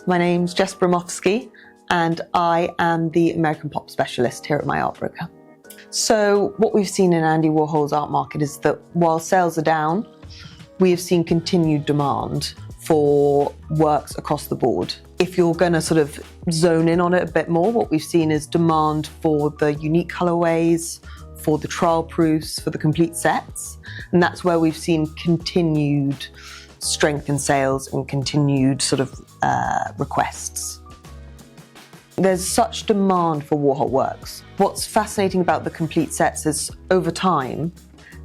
My name's Jess Bramowski and I am the American pop specialist here at my art broker. So what we've seen in Andy Warhol's art market is that while sales are down, we have seen continued demand for works across the board. If you're going to sort of zone in on it a bit more, what we've seen is demand for the unique colorways, for the trial proofs, for the complete sets, and that's where we've seen continued strength in sales and continued sort of requests. There's such demand for Warhol works. What's fascinating about the complete sets is over time,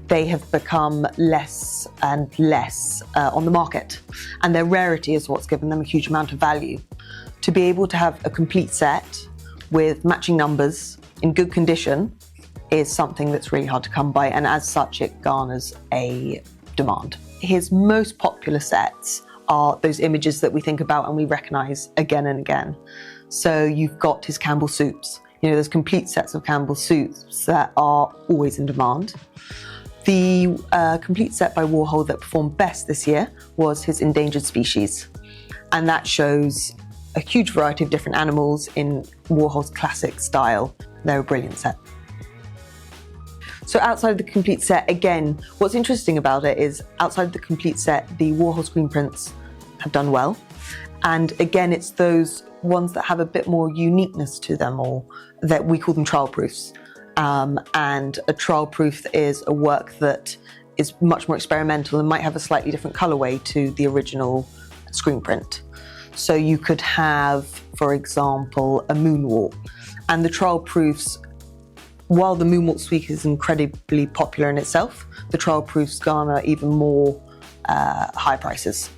they have become less and less on the market, and their rarity is what's given them a huge amount of value. To be able to have a complete set with matching numbers in good condition is something that's really hard to come by, and as such it garners a demand. His most popular sets are those images that we think about and we recognise again and again. So you've got his Campbell soups. You know, there's complete sets of Campbell soups that are always in demand. The complete set by Warhol that performed best this year was his endangered species. And that shows a huge variety of different animals in Warhol's classic style. They're a brilliant set. So outside of the complete set, again, what's interesting about it is outside of the complete set, the Warhol screen prints have done well. And again, it's those ones that have a bit more uniqueness to them, or that we call them trial proofs. And a trial proof is a work that is much more experimental and might have a slightly different colorway to the original screen print. So you could have, for example, a moonwalk. And the trial proofs, while the moonwalk suite is incredibly popular in itself, the trial proofs garner even more high prices.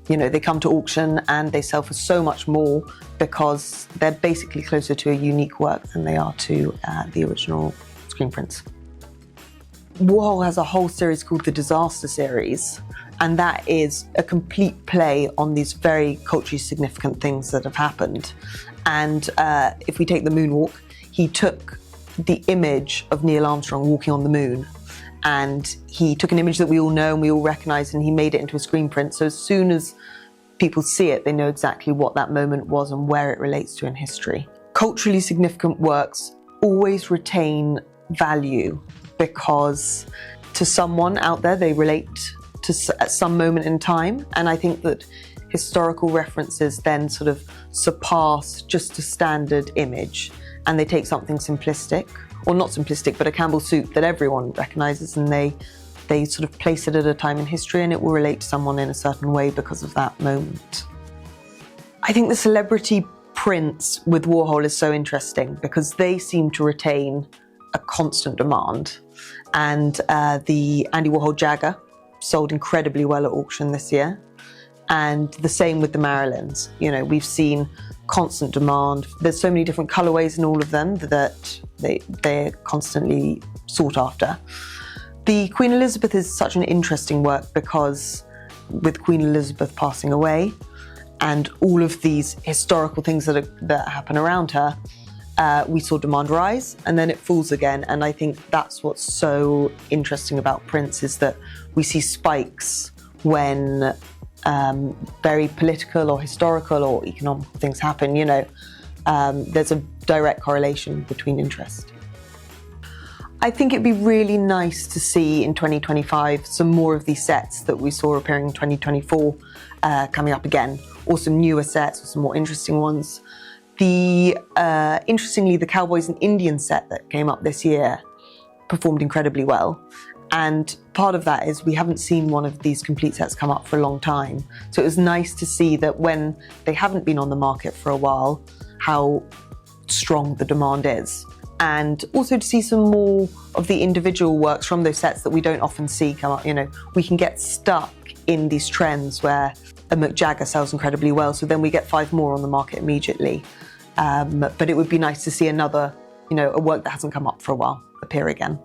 You know, they come to auction and they sell for so much more because they're basically closer to a unique work than they are to the original screen prints. Warhol has a whole series called the Disaster Series, and that is a complete play on these very culturally significant things that have happened. And if we take the moonwalk, he took the image of Neil Armstrong walking on the moon, and he took an image that we all know and we all recognize, and he made it into a screen print. So as soon as people see it, they know exactly what that moment was and where it relates to in history. Culturally significant works always retain value because to someone out there, they relate to at some moment in time. And I think that historical references then sort of surpass just a standard image, and they take something simplistic, or not simplistic, but a Campbell soup that everyone recognises, and they sort of place it at a time in history, and it will relate to someone in a certain way because of that moment. I think the celebrity prints with Warhol is so interesting because they seem to retain a constant demand. And the Andy Warhol Jagger sold incredibly well at auction this year. And the same with the Marilyns. You know, we've seen constant demand. There's so many different colorways in all of them that they're constantly sought after. The Queen Elizabeth is such an interesting work because with Queen Elizabeth passing away and all of these historical things that happen around her, we saw demand rise and then it falls again. And I think that's what's so interesting about prints, is that we see spikes when very political or historical or economic things happen. You know, there's a direct correlation between interest. I think it'd be really nice to see in 2025 some more of these sets that we saw appearing in 2024 coming up again, or some newer sets or some more interesting ones. Interestingly, the Cowboys and Indians set that came up this year performed incredibly well. And part of that is we haven't seen one of these complete sets come up for a long time. So it was nice to see that when they haven't been on the market for a while, how strong the demand is. And also to see some more of the individual works from those sets that we don't often see come up. You know, we can get stuck in these trends where a Mick Jagger sells incredibly well, so then we get 5 more on the market immediately. But it would be nice to see another, you know, a work that hasn't come up for a while appear again.